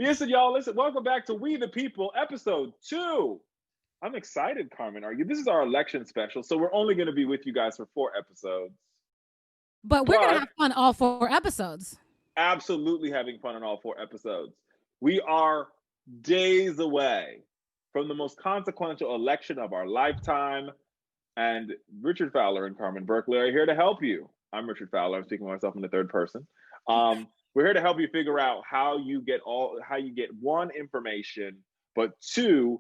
Listen, y'all, listen. Welcome back to We the People, Ep.2. I'm excited, Carmen. Are you? This is our election special, so we're only going to be with you guys for 4 episodes. But we're going to But have fun all 4 episodes. absolutely having fun on all 4 episodes. We are days away from the most consequential election of our lifetime. And Richard Fowler and Carmen Berkeley are here to help you. I'm Richard Fowler. I'm speaking of myself in the third person. We're here to help you figure out how you get one, information, but two,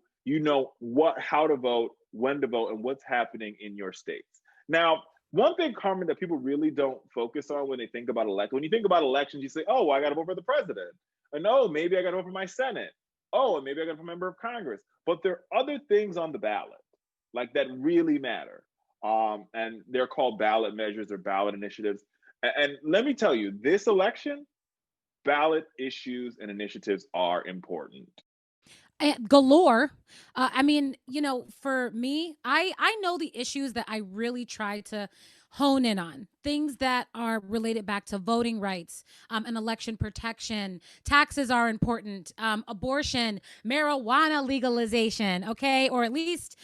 how to vote, when to vote, and what's happening in your states. Now, one thing, Carmen, that people really don't focus on when they think about election. When you think about elections, you say, "Oh, well, I got to vote for the president," and "Oh, maybe I got to vote for my Senate." "Oh, and maybe I got to vote for a member of Congress." But there are other things on the ballot, like that really matter, and they're called ballot measures or ballot initiatives. And let me tell you, this election, ballot issues and initiatives are important. Galore. I mean, for me, I know the issues that I really try to hone in on, things that are related back to voting rights, and election protection. Taxes are important. Abortion, marijuana legalization, okay, or at least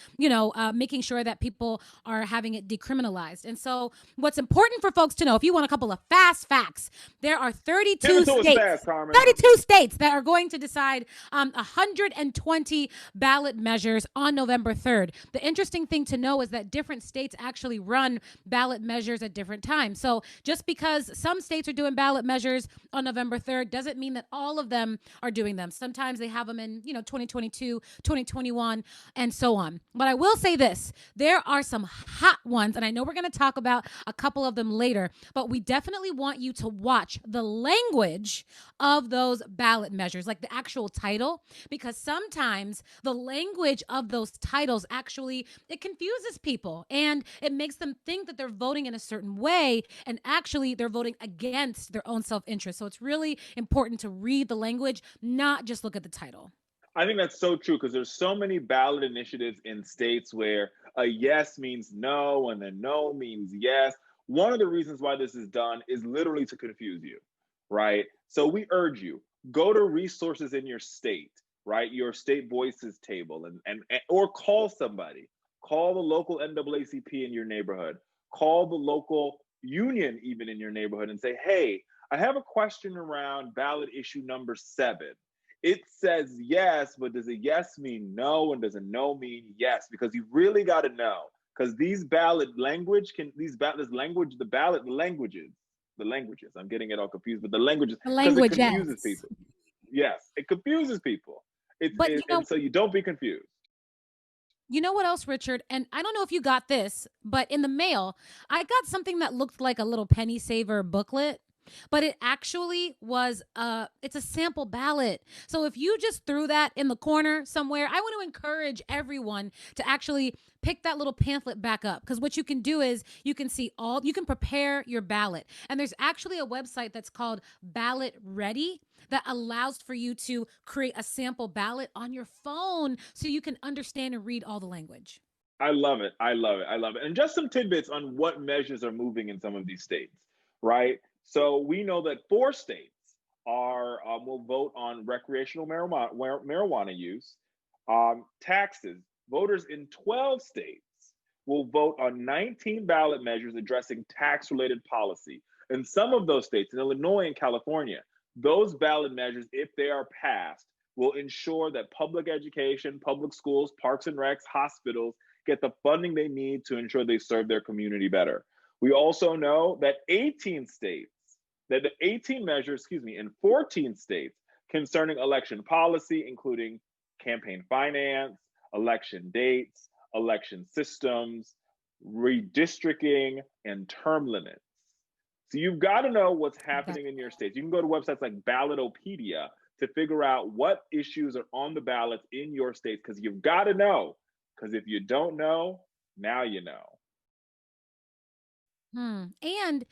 making sure that people are having it decriminalized. And so, what's important for folks to know, if you want a couple of fast facts, there are 32 states. Fast, 32 states that are going to decide 120 ballot measures on November 3rd. The interesting thing to know is that different states actually run ballot measures at different times. So just because some states are doing ballot measures on November 3rd doesn't mean that all of them are doing them. Sometimes they have them in 2022, 2021, and so on. But I will say this, there are some hot ones, and I know we're going to talk about a couple of them later, but we definitely want you to watch the language of those ballot measures, like the actual title, because sometimes the language of those titles actually, it confuses people and it makes them think that they're voting in a certain way, and actually they're voting against their own self-interest. So it's really important to read the language, not just look at the title. I think that's so true, because there's so many ballot initiatives in states where a yes means no and then no means yes. One of the reasons why this is done is literally to confuse you, right? So we urge you, go to resources in your state, right? Your state voices table, and or call somebody. Call the local NAACP in your neighborhood. Call the local union even in your neighborhood and say, "Hey, I have a question around ballot issue number 7. It says yes, but does a yes mean no? And does a no mean yes?" Because you really got to know. Because these ballot language the languages, I'm getting it all confused, but the languages, because it confuses people. Yes, it confuses people. And so you don't be confused. You know what else, Richard? And I don't know if you got this, but in the mail, I got something that looked like a little penny saver booklet, but it actually was it's a sample ballot. So if you just threw that in the corner somewhere, I want to encourage everyone to actually pick that little pamphlet back up, because what you can do is you can prepare your ballot. And there's actually a website that's called Ballot Ready that allows for you to create a sample ballot on your phone so you can understand and read all the language. I love it. I love it. I love it. And just some tidbits on what measures are moving in some of these states, right? So we know that 4 states will vote on recreational marijuana use, taxes. Voters in 12 states will vote on 19 ballot measures addressing tax-related policy. In some of those states, in Illinois and California, those ballot measures, if they are passed, will ensure that public education, public schools, parks and recs, hospitals get the funding they need to ensure they serve their community better. We also know that 18 measures, in 14 states concerning election policy, including campaign finance, election dates, election systems, redistricting, and term limits. So you've got to know what's happening in your states. You can go to websites like Ballotopedia to figure out what issues are on the ballots in your states, because you've got to know. Because if you don't know, now you know. And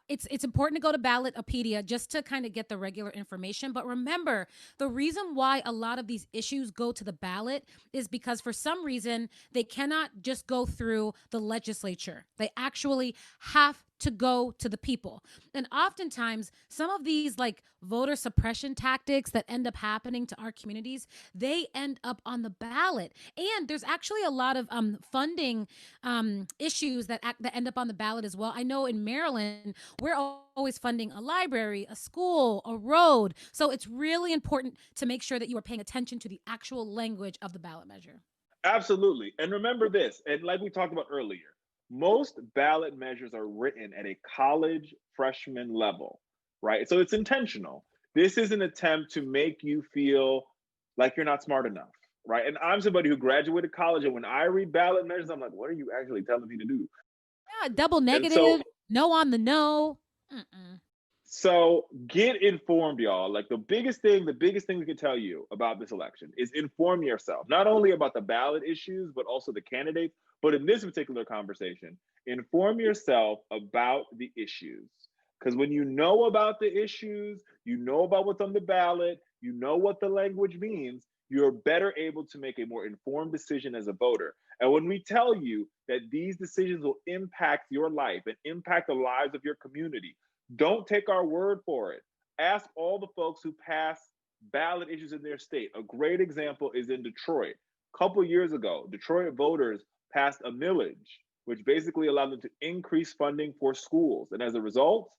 it's important to go to Ballotopedia just to kind of get the regular information. But remember, the reason why a lot of these issues go to the ballot is because for some reason they cannot just go through the legislature. They actually have to go to the people. And oftentimes, some of these like voter suppression tactics that end up happening to our communities, they end up on the ballot. And there's actually a lot of funding issues that end up on the ballot as well. I know in Maryland, we're always funding a library, a school, a road. So it's really important to make sure that you are paying attention to the actual language of the ballot measure. Absolutely. And remember this, and like we talked about earlier, most ballot measures are written at a college freshman level, right? So it's intentional. This is an attempt to make you feel like you're not smart enough, right? And I'm somebody who graduated college, and when I read ballot measures, I'm like, what are you actually telling me to do? Yeah, double And so negative, no on the no. Mm-mm. So get informed, y'all. Like the biggest thing we can tell you about this election is inform yourself, not only about the ballot issues, but also the candidates. But in this particular conversation, inform yourself about the issues. Because when you know about the issues, you know about what's on the ballot, you know what the language means, you're better able to make a more informed decision as a voter. And when we tell you that these decisions will impact your life and impact the lives of your community, don't take our word for it. Ask all the folks who pass ballot issues in their state. A great example is in Detroit. A couple years ago, Detroit voters passed a millage, which basically allowed them to increase funding for schools. And as a result,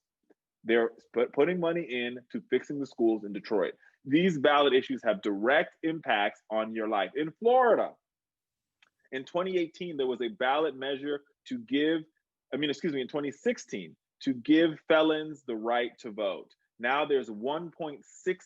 they're putting money in to fixing the schools in Detroit. These ballot issues have direct impacts on your life. In Florida, in 2018, there was a ballot measure in 2016, to give felons the right to vote. Now there's 1.6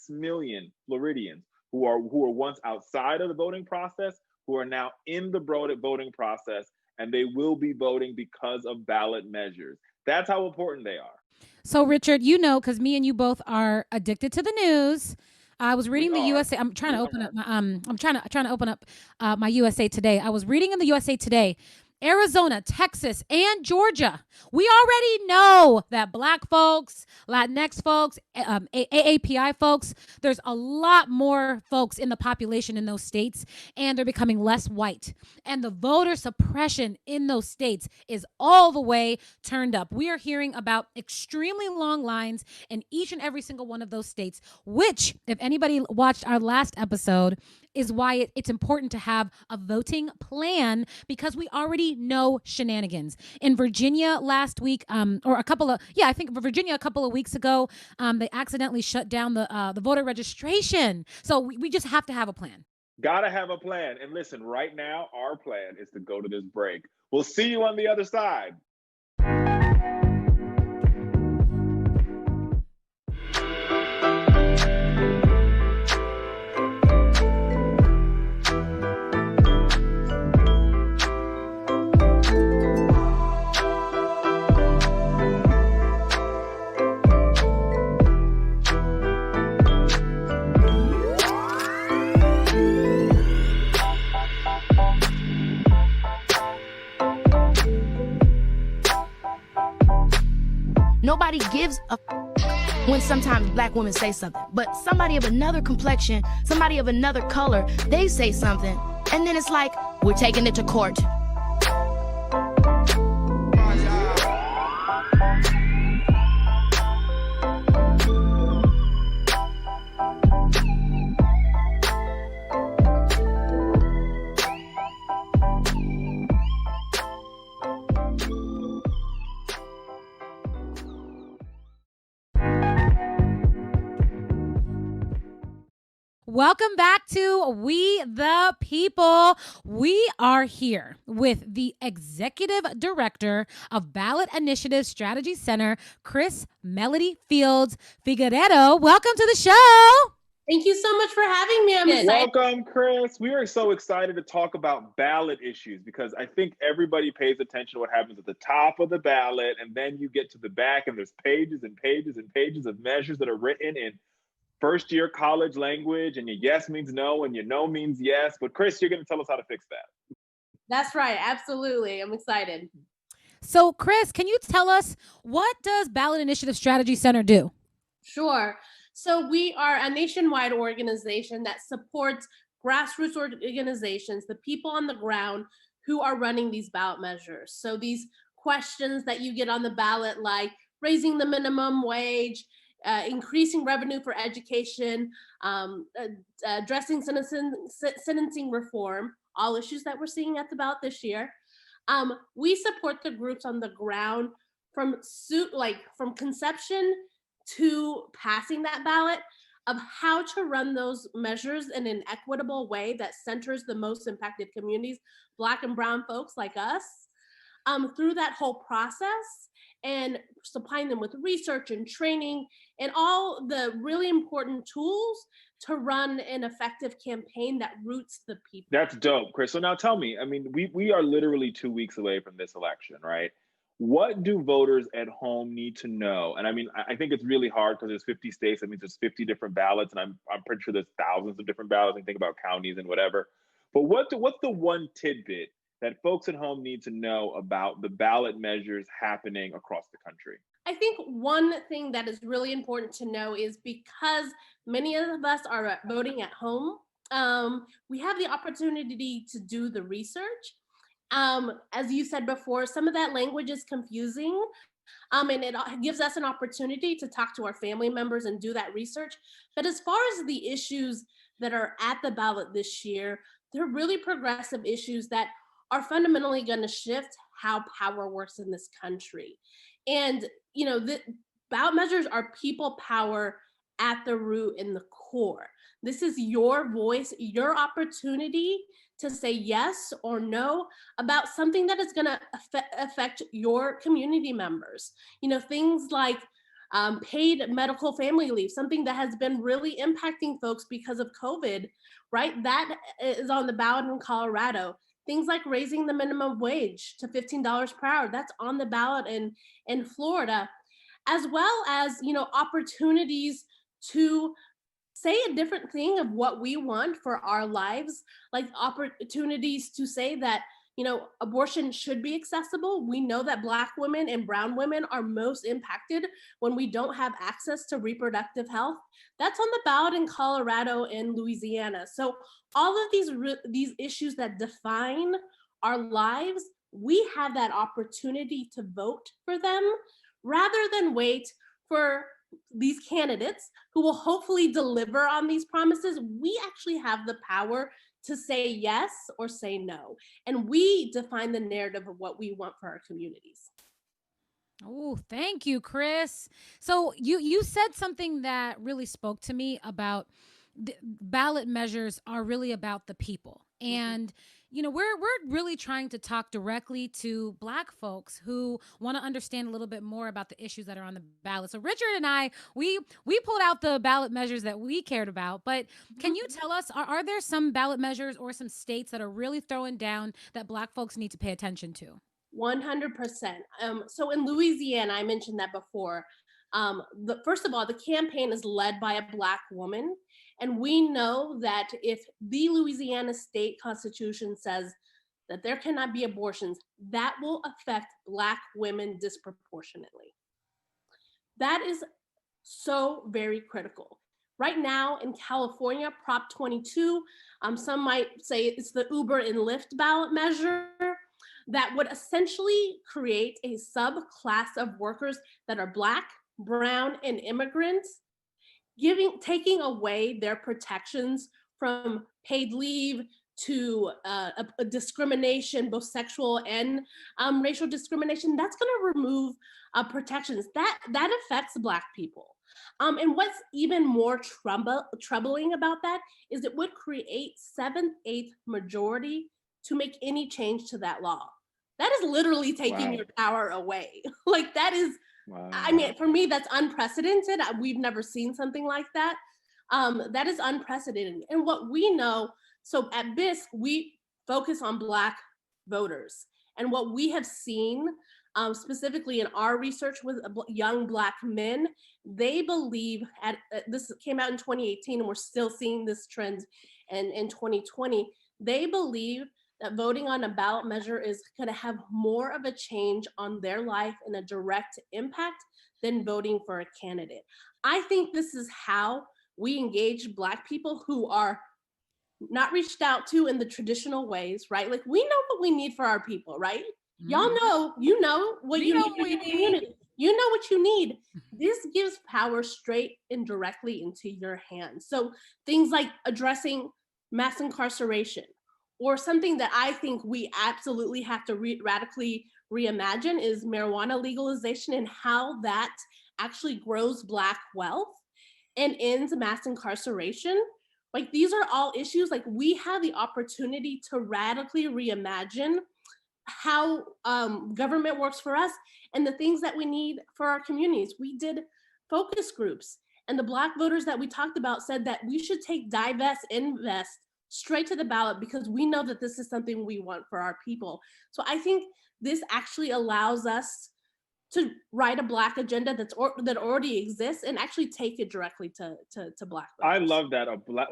million Floridians who were once outside of the voting process, who are now in the voting process, and they will be voting because of ballot measures. That's how important they are. So, Richard, you know, because me and you both are addicted to the news. I was reading the USA. I'm trying to open up my I'm trying to open up my USA Today. I was reading in the USA Today. Arizona, Texas, and Georgia. We already know that Black folks, Latinx folks, AAPI folks, there's a lot more folks in the population in those states, and they're becoming less white. And the voter suppression in those states is all the way turned up. We are hearing about extremely long lines in each and every single one of those states, which, if anybody watched our last episode, is why it's important to have a voting plan, because we already know shenanigans. In Virginia last week, I think Virginia a couple of weeks ago, they accidentally shut down the voter registration. So we just have to have a plan. Gotta have a plan. And listen, right now, our plan is to go to this break. We'll see you on the other side. Nobody gives a when sometimes Black women say something, but somebody of another complexion, somebody of another color, they say something, and then it's like, we're taking it to court. Welcome back to We the People. We are here with the Executive Director of Ballot Initiative Strategy Center, Chris Melody Fields Figueredo. Welcome to the show. Thank you so much for having me. I'm excited. Welcome, Chris. We are so excited to talk about ballot issues because I think everybody pays attention to what happens at the top of the ballot, and then you get to the back and there's pages and pages and pages of measures that are written in first-year college language, and your yes means no and your no means yes. But Chris, you're going to tell us how to fix that. That's right. Absolutely. I'm excited. So, Chris, can you tell us, what does Ballot Initiative Strategy Center do? Sure. So we are a nationwide organization that supports grassroots organizations, the people on the ground who are running these ballot measures. So these questions that you get on the ballot, like raising the minimum wage, increasing revenue for education, addressing sentencing reform, all issues that we're seeing at the ballot this year. We support the groups on the ground from conception to passing that ballot, of how to run those measures in an equitable way that centers the most impacted communities, Black and brown folks like us, through that whole process, and supplying them with research and training and all the really important tools to run an effective campaign that roots the people. That's dope, Chris. So now tell me, I mean, we are literally 2 weeks away from this election, right? What do voters at home need to know? And I mean, I think it's really hard because there's 50 states. That means there's 50 different ballots, and I'm pretty sure there's thousands of different ballots. And think about counties and whatever. But what's the one tidbit that folks at home need to know about the ballot measures happening across the country? I think one thing that is really important to know is, because many of us are voting at home, we have the opportunity to do the research. As you said before, some of that language is confusing, and it gives us an opportunity to talk to our family members and do that research. But as far as the issues that are at the ballot this year, they're really progressive issues that are fundamentally going to shift how power works in this country. And, you know, the ballot measures are people power at the root and the core. This is your voice, your opportunity to say yes or no about something that is going to affect your community members. You know, things like paid medical family leave, something that has been really impacting folks because of COVID, right? That is on the ballot in Colorado. Things like raising the minimum wage to $15 per hour, that's on the ballot in Florida, as well as, you know, opportunities to say a different thing of what we want for our lives, like opportunities to say that, you know, abortion should be accessible. We know that Black women and brown women are most impacted when we don't have access to reproductive health. That's on the ballot in Colorado and Louisiana. So all of these issues that define our lives, we have that opportunity to vote for them rather than wait for these candidates who will hopefully deliver on these promises. We actually have the power to say yes or say no. And we define the narrative of what we want for our communities. Oh, thank you, Chris. So you said something that really spoke to me about the ballot measures are really about the people. And you know, we're really trying to talk directly to Black folks who want to understand a little bit more about the issues that are on the ballot. So Richard and I, we pulled out the ballot measures that we cared about, but can you tell us, are there some ballot measures or some states that are really throwing down that Black folks need to pay attention to? 100%. So in Louisiana, I mentioned that before. First of all, the campaign is led by a Black woman. And we know that if the Louisiana state constitution says that there cannot be abortions, that will affect Black women disproportionately. That is so very critical. Right now in California, Prop 22, some might say it's the Uber and Lyft ballot measure that would essentially create a subclass of workers that are Black, brown, and immigrants, taking away their protections from paid leave to a discrimination, both sexual and racial discrimination. That's going to remove protections. That affects Black people. And what's even more troubling about that is it would create 7/8 majority to make any change to that law. That is literally taking your power away. Like that is, I mean, for me, that's unprecedented. We've never seen something like that. That is unprecedented. And what we know, so at BISC, we focus on Black voters. And what we have seen, specifically in our research with young Black men, they believe, this came out in 2018, and we're still seeing this trend in 2020, they believe that voting on a ballot measure is going to have more of a change on their life and a direct impact than voting for a candidate. I think this is how we engage Black people who are not reached out to in the traditional ways, right? Like we know what we need for our people, right? Y'all know, what you need in your community. You know what you need. This gives power straight and directly into your hands. So things like addressing mass incarceration, or something that I think we absolutely have to radically reimagine, is marijuana legalization, and how that actually grows Black wealth and ends mass incarceration. Like, these are all issues. Like, we have the opportunity to radically reimagine how government works for us and the things that we need for our communities. We did focus groups, and the Black voters that we talked about said that we should take divest, invest straight to the ballot, because we know that this is something we want for our people. So I think this actually allows us to write a Black agenda that already exists and actually take it directly to Black voters. I love that.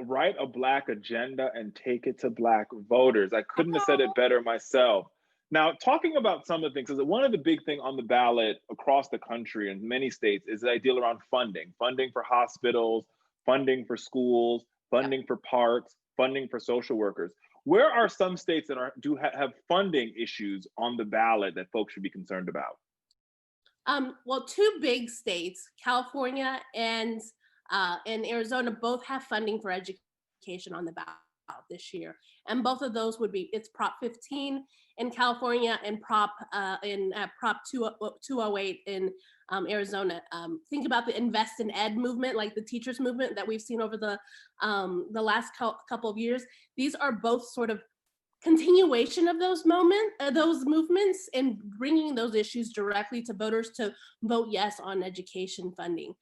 Write a Black agenda and take it to Black voters. I couldn't have said it better myself. Now, talking about some of the things, because one of the big things on the ballot across the country in many states is the idea around funding for hospitals, funding for schools, funding for parks, funding for social workers. Where are some states that have funding issues on the ballot that folks should be concerned about? Well, two big states, California and Arizona, both have funding for education on the ballot this year, and both of those would be, it's Prop 15 in California and Prop 208 in Arizona. Think about the Invest in Ed movement, like the teachers movement that we've seen over the last couple of years. These are both sort of continuation of those movements, and bringing those issues directly to voters to vote yes on education funding.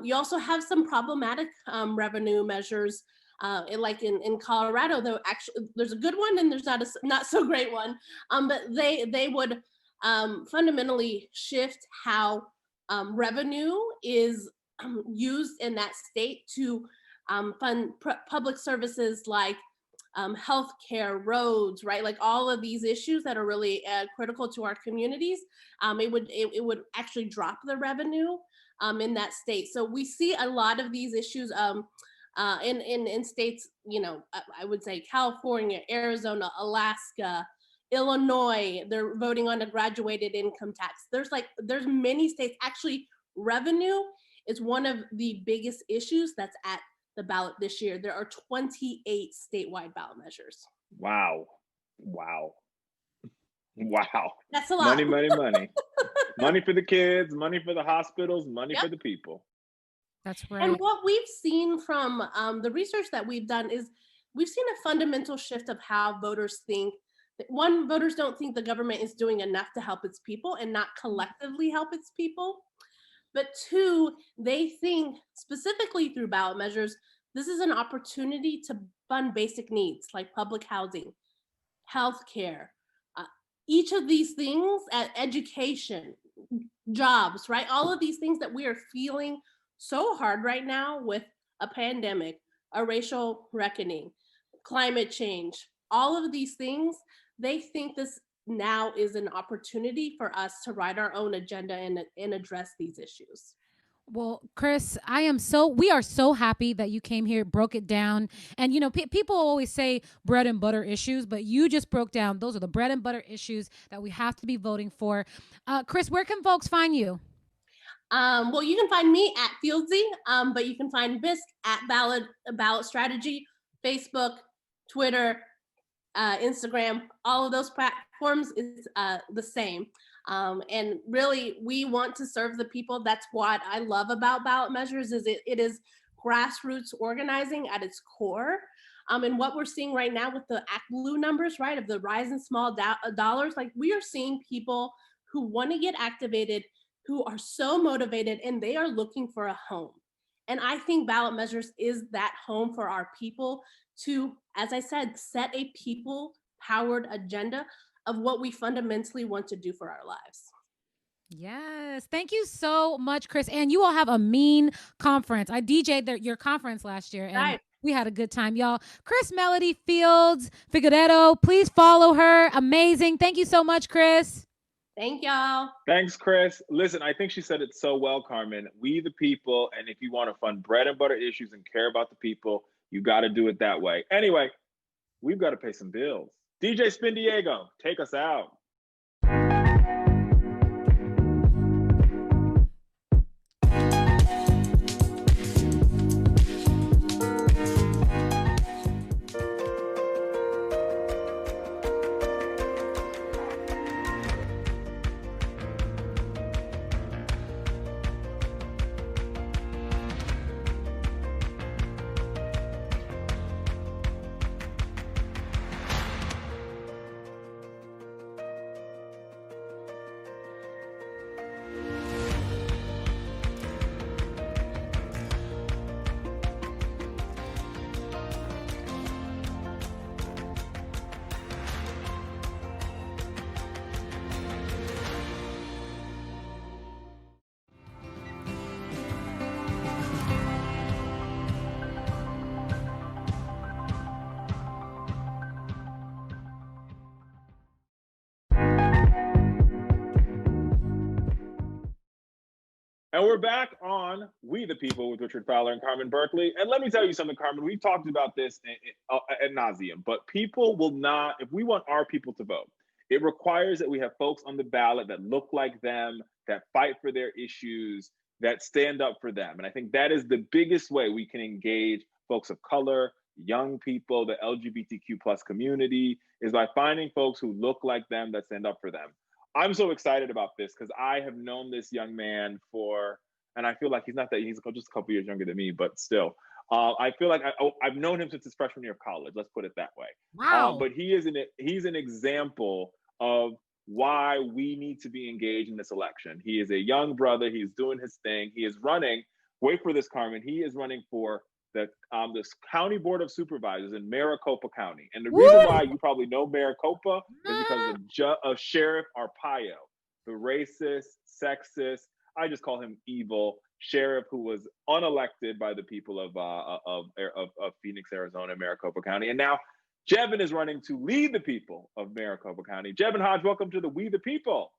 We also have some problematic revenue measures, like in Colorado, though. Actually, there's a good one and there's not so great one, but they would fundamentally shift how revenue is used in that state to fund public services like healthcare, roads, right? Like all of these issues that are really critical to our communities. It would actually drop the revenue in that state. So we see a lot of these issues in states, I would say California, Arizona, Alaska, Illinois. They're voting on a graduated income tax. There's many states. Actually, revenue is one of the biggest issues that's at the ballot this year. There are 28 statewide ballot measures. Wow. That's a lot. Money. Money for the kids, money for the hospitals, money for the people. That's right. And what we've seen from the research that we've done is we've seen a fundamental shift of how voters think. One, voters don't think the government is doing enough to help its people and not collectively help its people. But two, they think specifically through ballot measures, this is an opportunity to fund basic needs like public housing, healthcare, each of these things, education, jobs, right? All of these things that we are feeling so hard right now with a pandemic, a racial reckoning, climate change, all of these things, they think this now is an opportunity for us to write our own agenda and address these issues. Well, Chris, we are so happy that you came here, broke it down. And, people always say bread and butter issues, but you just broke down, those are the bread and butter issues that we have to be voting for. Chris, where can folks find you? Well, you can find me at Fieldsy, but you can find Bisc at Ballot Strategy, Facebook, Twitter, Instagram, all of those platforms is the same. And really, we want to serve the people. That's what I love about ballot measures is it is grassroots organizing at its core. And what we're seeing right now with the Act Blue numbers, right, of the rise in small dollars, like we are seeing people who want to get activated, who are so motivated, and they are looking for a home. And I think ballot measures is that home for our people to, as I said, set a people-powered agenda of what we fundamentally want to do for our lives. Yes. Thank you so much, Chris. And you all have a mean conference. I DJ'd your conference last year, and we had a good time, y'all. Chris Melody Fields Figueredo, please follow her. Amazing. Thank you so much, Chris. Thank y'all. Thanks, Chris. Listen, I think she said it so well, Carmen. We the people, and if you want to fund bread and butter issues and care about the people, you got to do it that way. Anyway, we've got to pay some bills. DJ Spindiego, take us out. And we're back on We the People with Richard Fowler and Carmen Berkeley. And let me tell you something, Carmen, we've talked about this ad nauseum, but people will not, if we want our people to vote, it requires that we have folks on the ballot that look like them, that fight for their issues, that stand up for them. And I think that is the biggest way we can engage folks of color, young people, the LGBTQ plus community, is by finding folks who look like them, that stand up for them. I'm so excited about this because I have known this young man for, and I feel like he's just a couple years younger than me, but still, I feel like I've known him since his freshman year of college. Let's put it that way. Wow. But he's an example of why we need to be engaged in this election. He is a young brother. He's doing his thing. He is running. Wait for this, Carmen. He is running for the this county board of supervisors in Maricopa County. And the reason why you probably know Maricopa is because of Sheriff Arpaio, the racist, sexist, I just call him evil sheriff who was unelected by the people of Phoenix, Arizona, Maricopa County. And now Jevin is running to lead the people of Maricopa County. Jevin Hodge, welcome to the We the People.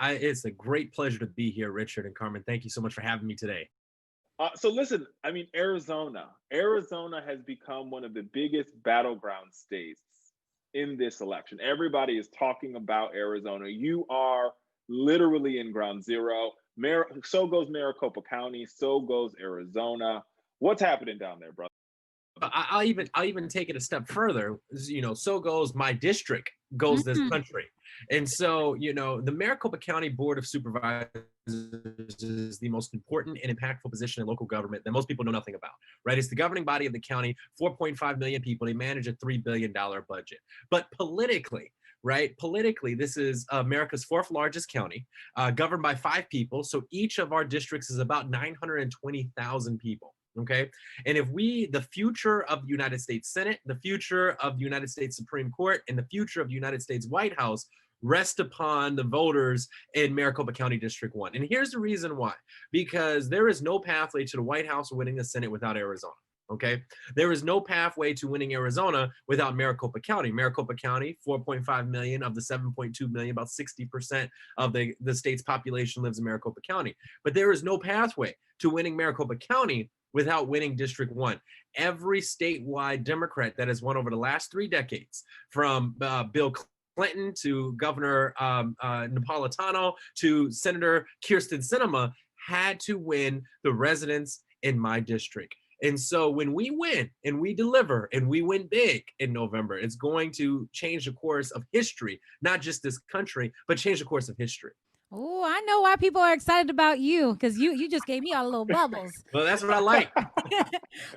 It's a great pleasure to be here, Richard and Carmen. Thank you so much for having me today. So listen, I mean, Arizona has become one of the biggest battleground states in this election. Everybody is talking about Arizona. You are literally in ground zero. So goes Maricopa County, so goes Arizona. What's happening down there, brother? I'll even take it a step further. You know, so goes my district, goes this country. And so, you know, the Maricopa County Board of Supervisors is the most important and impactful position in local government that most people know nothing about, right? It's the governing body of the county, 4.5 million people. They manage a $3 billion budget. But politically, right? Politically, this is America's fourth largest county, governed by 5 people. So each of our districts is about 920,000 people. Okay. And if the future of the United States Senate, the future of the United States Supreme Court, and the future of the United States White House rest upon the voters in Maricopa County District 1. And here's the reason why. Because there is no pathway to the White House or winning the Senate without Arizona. Okay. There is no pathway to winning Arizona without Maricopa County. Maricopa County, 4.5 million of the 7.2 million, about 60% of the state's population lives in Maricopa County. But there is no pathway to winning Maricopa County without winning District 1. Every statewide Democrat that has won over the last 3 decades, from Bill Clinton to Governor Napolitano to Senator Kyrsten Sinema, had to win the residents in my district. And so when we win and we deliver and we win big in November, it's going to change the course of history, not just this country, but change the course of history. Oh, I know why people are excited about you, because you just gave me all the little bubbles. Well, that's what I like.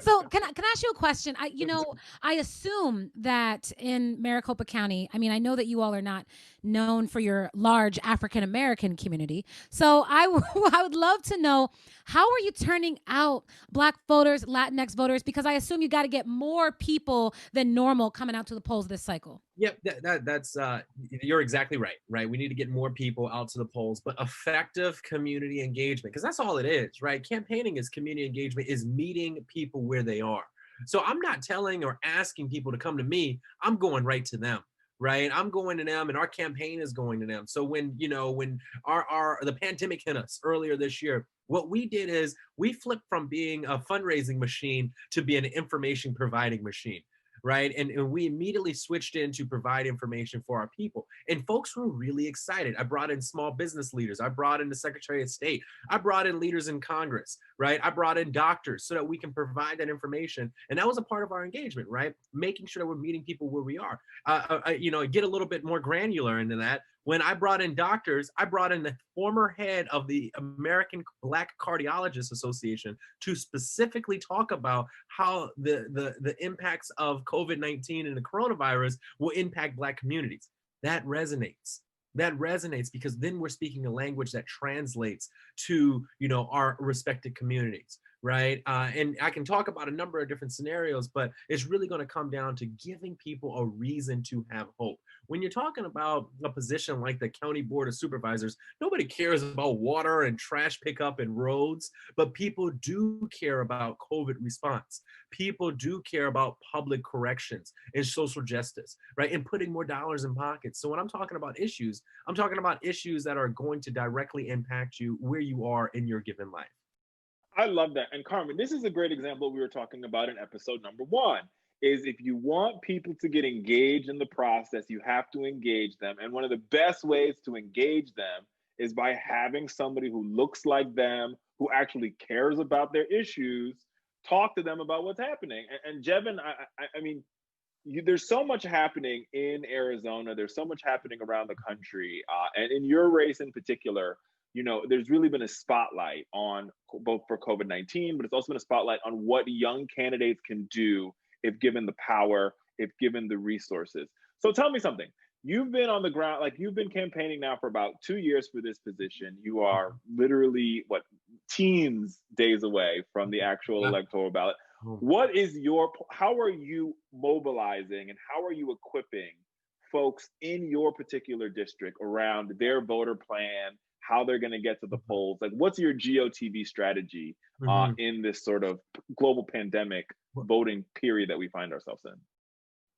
So can I ask you a question? I assume that in Maricopa County, I mean, I know that you all are not known for your large African American community. So I would love to know, how are you turning out Black voters, Latinx voters? Because I assume you got to get more people than normal coming out to the polls this cycle. Yep, that's you're exactly right. Right, we need to get more people out to the polls, but effective community engagement, because that's all it is, right? Campaigning is community engagement, is meeting people where they are. So I'm not telling or asking people to come to me. I'm going right to them. Right, I'm going to them, and our campaign is going to them. So when the pandemic hit us earlier this year, what we did is we flipped from being a fundraising machine to be an information providing machine. Right. And we immediately switched in to provide information for our people. And folks were really excited. I brought in small business leaders. I brought in the Secretary of State. I brought in leaders in Congress. Right. I brought in doctors so that we can provide that information. And that was a part of our engagement. Right. Making sure that we're meeting people where we are. Get a little bit more granular into that. When I brought in doctors, I brought in the former head of the American Black Cardiologists Association to specifically talk about how the impacts of COVID-19 and the coronavirus will impact Black communities. That resonates. That resonates because then we're speaking a language that translates to, our respective communities. right? And I can talk about a number of different scenarios, but it's really going to come down to giving people a reason to have hope. When you're talking about a position like the County Board of Supervisors, nobody cares about water and trash pickup and roads, but people do care about COVID response. People do care about public corrections and social justice, right? And putting more dollars in pockets. So when I'm talking about issues, I'm talking about issues that are going to directly impact you where you are in your given life. I love that. And Carmen, this is a great example we were talking about in episode number 1, is if you want people to get engaged in the process, you have to engage them. And one of the best ways to engage them is by having somebody who looks like them, who actually cares about their issues, talk to them about what's happening. And Jevin, I mean, there's so much happening in Arizona. There's so much happening around the country. And in your race in particular, you know, there's really been a spotlight on both for COVID-19, but it's also been a spotlight on what young candidates can do if given the power, if given the resources. So tell me something. You've been on the ground, like you've been campaigning now for about 2 years for this position. You are literally, what, teens days away from the actual electoral ballot. What is how are you mobilizing and how are you equipping folks in your particular district around their voter plan, how they're going to get to the polls? Like, what's your GOTV strategy in this sort of global pandemic voting period that we find ourselves in?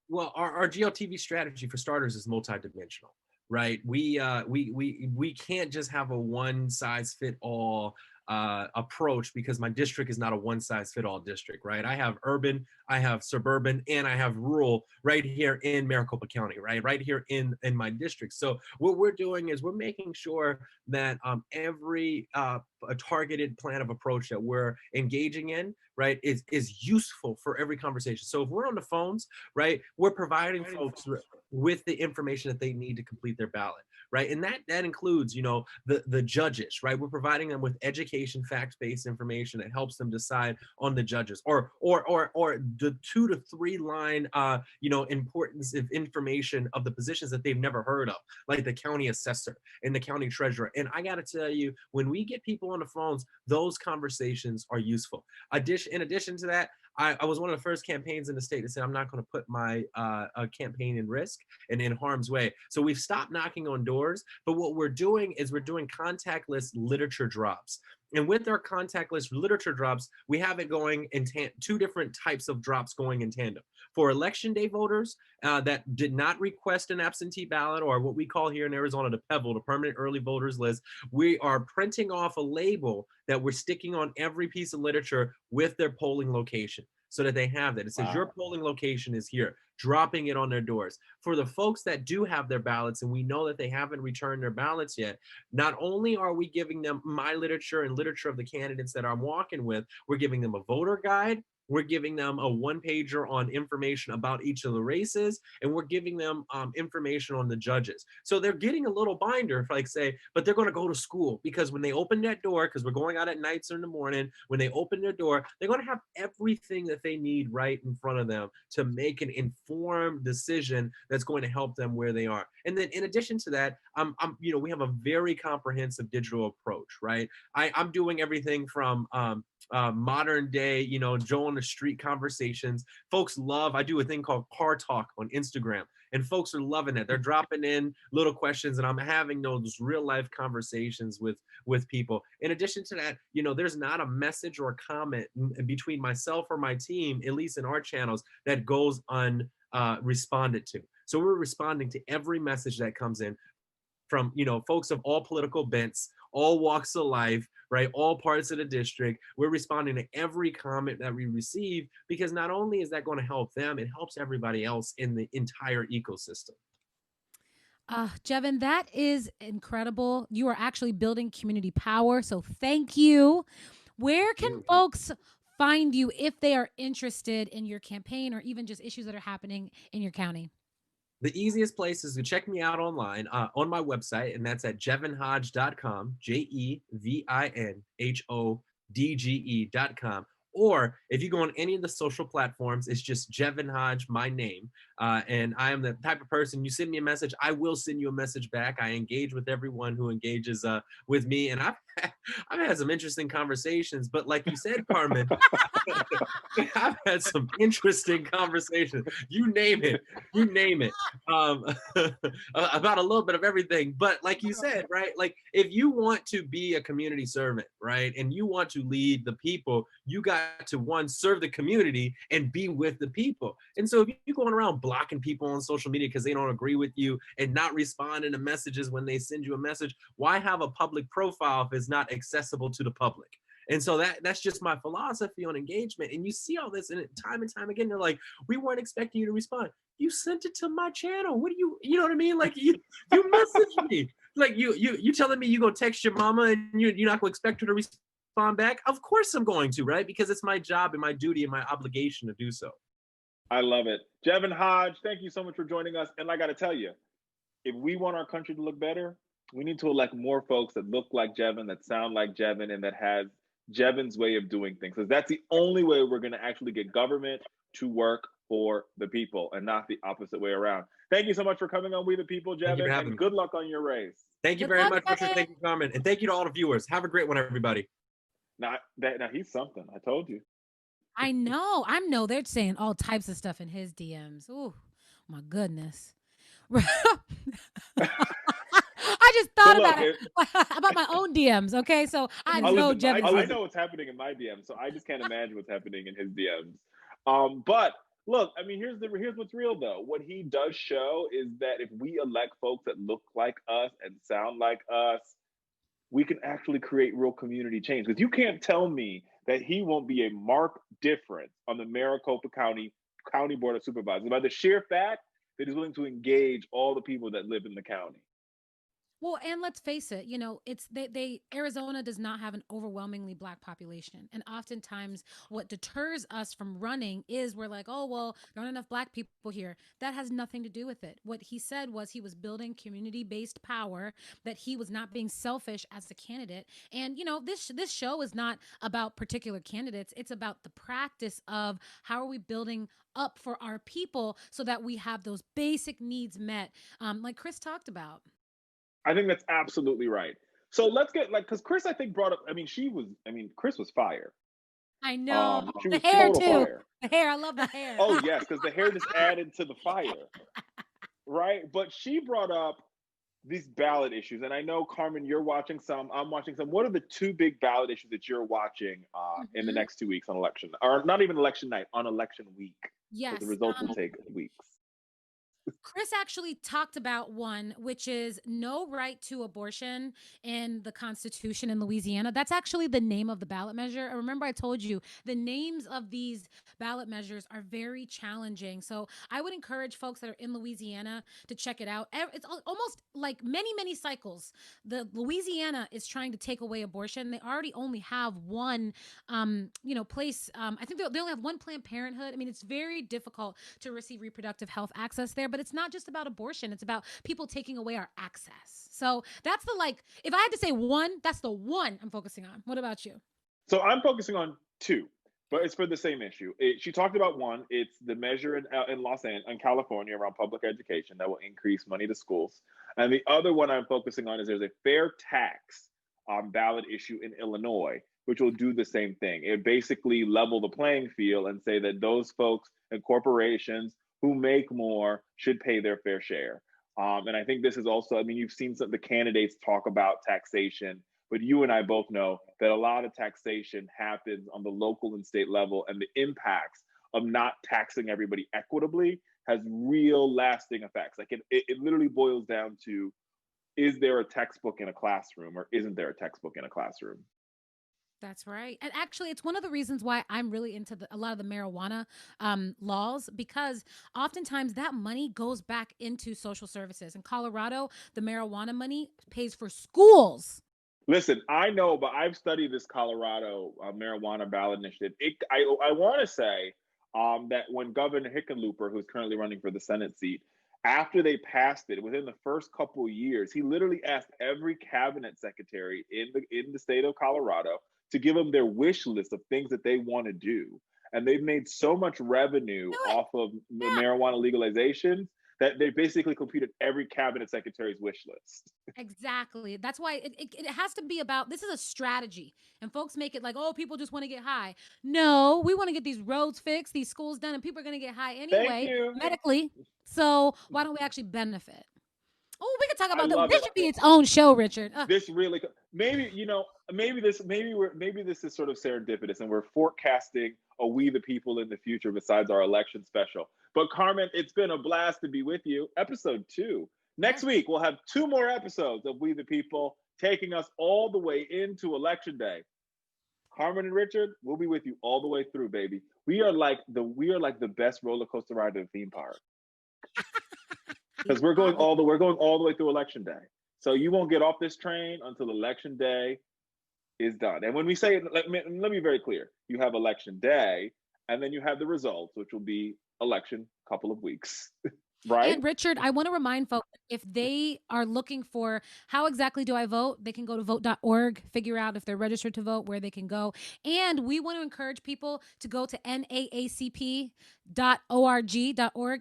Well, our GOTV strategy, for starters, is multidimensional, right? We can't just have a one size fit all approach, because my district is not a one size fit all district, right? I have urban, I have suburban, and I have rural right here in Maricopa County, right here in my district. So what we're doing is we're making sure that every a targeted plan of approach that we're engaging in, right, is useful for every conversation. So if we're on the phones, right, we're providing folks with the information that they need to complete their ballot, right? And that includes, you know, the judges, right? We're providing them with education, fact-based information that helps them decide on the judges, or the 2 to 3 line, you know, importance of information of the positions that they've never heard of, like the county assessor and the county treasurer. And I got to tell you, when we get people on the phones, those conversations are useful. In addition to that, I was one of the first campaigns in the state that said, I'm not going to put my campaign in risk and in harm's way. So we've stopped knocking on doors, but what we're doing is we're doing contactless literature drops. And with our contactless literature drops, we have it going in 2 different types of drops going in tandem. For election day voters that did not request an absentee ballot, or what we call here in Arizona the PEVL, the Permanent Early Voters List, we are printing off a label that we're sticking on every piece of literature with their polling location, so that they have that. It says your polling location is here, dropping it on their doors. For the folks that do have their ballots, and we know that they haven't returned their ballots yet, not only are we giving them my literature and literature of the candidates that I'm walking with, we're giving them a voter guide, we're giving them a 1-pager on information about each of the races, and we're giving them information on the judges. So they're getting a little binder, like say, but they're going to go to school, because when they open that door, because we're going out at nights or in the morning, when they open their door, they're going to have everything that they need right in front of them to make an informed decision that's going to help them where they are. And then in addition to that, you know, we have a very comprehensive digital approach, right? I'm doing everything from modern day, you know, Joe on the street conversations. Folks love, I do a thing called Car Talk on Instagram, and folks are loving it. They're dropping in little questions, and I'm having those real life conversations with people. In addition to that, you know, there's not a message or a comment between myself or my team, at least in our channels, that goes unresponded to. So we're responding to every message that comes in from, you know, folks of all political bents, all walks of life, right? All parts of the district. We're responding to every comment that we receive, because not only is that going to help them, it helps everybody else in the entire ecosystem. Jevin, that is incredible. You are actually building community power. So thank you. Where can folks find you if they are interested in your campaign, or even just issues that are happening in your county? The easiest place is to check me out online on my website, and that's at jevinhodge.com, JevinHodge.com. Or if you go on any of the social platforms, it's just Jevin Hodge, my name. And I am the type of person, you send me a message, I will send you a message back. I engage with everyone who engages with me. And I've had some interesting conversations, but like you said, Carmen, I've had some interesting conversations. You name it, about a little bit of everything. But like you said, right? Like if you want to be a community servant, right, and you want to lead the people, you got to serve the community and be with the people. And so if you're going around blocking people on social media because they don't agree with you and not responding to messages when they send you a message, why have a public profile if it's not accessible to the public? And so that's just my philosophy on engagement. And you see all this and time again, they're like, we weren't expecting you to respond. You sent it to my channel. What do you know what I mean? Like you messaged me. Like you telling me you go text your mama and you're not gonna expect her to respond back? Of course I'm going to, right? Because it's my job and my duty and my obligation to do so. I love it. Jevin Hodge, thank you so much for joining us. And I got to tell you, if we want our country to look better, we need to elect more folks that look like Jevin, that sound like Jevin, and that has Jevin's way of doing things. Because that's the only way we're going to actually get government to work for the people and not the opposite way around. Thank you so much for coming on We the People, Jevin, and good luck on your race. Thank you very much, Richard. Thank you, Carmen. And thank you to all the viewers. Have a great one, everybody. Now he's something. I told you. I know. They're saying all types of stuff in his DMs. Oh, my goodness. I just thought about my own DMs. Okay, so I know Jevin. I know what's happening in my DMs, so I just can't imagine what's happening in his DMs. But look, I mean, here's what's real though. What he does show is that if we elect folks that look like us and sound like us, we can actually create real community change. Because you can't tell me that he won't be a marked difference on the Maricopa County Board of Supervisors by the sheer fact that he's willing to engage all the people that live in the county. Well, and let's face it, it's Arizona does not have an overwhelmingly Black population. And oftentimes what deters us from running is we're like, oh, well, there aren't enough Black people here. That has nothing to do with it. What he said was he was building community-based power, that he was not being selfish as a candidate. And, this show is not about particular candidates. It's about the practice of how are we building up for our people so that we have those basic needs met, like Chris talked about. I think that's absolutely right. So let's get because Chris, I think, brought up, Chris was fire. I know. She the was hair too. Fire. The hair, I love the hair. Oh, yes, because the hair just added to the fire, right? But she brought up these ballot issues. And I know, Carmen, you're watching some, I'm watching some. What are the two big ballot issues that you're watching in the next 2 weeks on election, or not even election night, on election week? Yes. The results will take weeks. Chris actually talked about one, which is no right to abortion in the Constitution in Louisiana. That's actually the name of the ballot measure. I remember I told you the names of these ballot measures are very challenging. So I would encourage folks that are in Louisiana to check it out. It's almost like many cycles. The Louisiana is trying to take away abortion. They already only have one, place. I think they only have one Planned Parenthood. I mean, it's very difficult to receive reproductive health access there, but it's not just about abortion. It's about people taking away our access. So that's if I had to say one, that's the one I'm focusing on. What about you? So I'm focusing on two, but it's for the same issue. She talked about one. It's the measure in California around public education that will increase money to schools. And the other one I'm focusing on is there's a fair tax ballot issue in Illinois, which will do the same thing. It basically level the playing field and say that those folks and corporations who make more should pay their fair share. And I think this is also, you've seen some of the candidates talk about taxation, but you and I both know that a lot of taxation happens on the local and state level, and the impacts of not taxing everybody equitably has real lasting effects. Like it literally boils down to, is there a textbook in a classroom or isn't there a textbook in a classroom? That's right. And actually, it's one of the reasons why I'm really into a lot of the marijuana laws, because oftentimes that money goes back into social services. In Colorado, the marijuana money pays for schools. Listen, I know, but I've studied this Colorado marijuana ballot initiative. I want to say that when Governor Hickenlooper, who's currently running for the Senate seat, after they passed it, within the first couple of years, he literally asked every cabinet secretary in the state of Colorado to give them their wish list of things that they want to do. and they've made so much revenue off of the marijuana legalization that they basically completed every cabinet secretary's wish list. Exactly. That's why it has to be about, this is a strategy. And folks make it like, oh, people just want to get high. No, we want to get these roads fixed, these schools done, and people are going to get high anyway, medically. So why don't we actually benefit? Oh, we could talk about that. This should be its own show, Richard. This really, maybe, maybe this is sort of serendipitous, and we're forecasting a We the People in the future besides our election special. But Carmen, it's been a blast to be with you. Episode 2. Next week, we'll have 2 more episodes of We the People, taking us all the way into Election Day. Carmen and Richard, we'll be with you all the way through, baby. We are like the best roller coaster ride at a theme park. Because we're going all the way through Election Day. So you won't get off this train until Election Day is done. And when we say, let me be very clear, you have Election Day, and then you have the results, which will be election couple of weeks. Right. And Richard, I want to remind folks, if they are looking for how exactly do I vote, they can go to vote.org, figure out if they're registered to vote, where they can go. And we want to encourage people to go to naacp.org,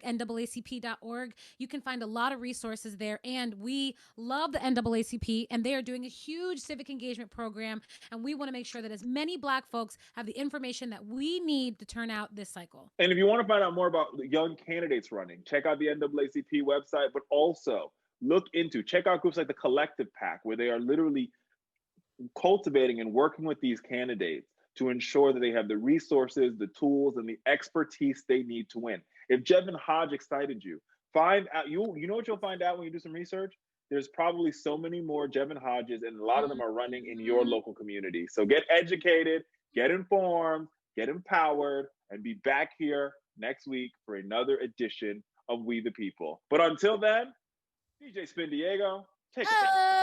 NAACP.org. You can find a lot of resources there. And we love the NAACP, and they are doing a huge civic engagement program. And we want to make sure that as many Black folks have the information that we need to turn out this cycle. And if you want to find out more about young candidates running, check out the NAACP website, but also check out groups like the Collective PAC, where they are literally cultivating and working with these candidates to ensure that they have the resources, the tools, and the expertise they need to win. If Jevin Hodge excited you, find out, you know what you'll find out when you do some research? There's probably so many more Jevin Hodges, and a lot of them are running in your local community. So get educated, get informed, get empowered, and be back here next week for another edition of We the People. But until then, DJ Spindiego, take it.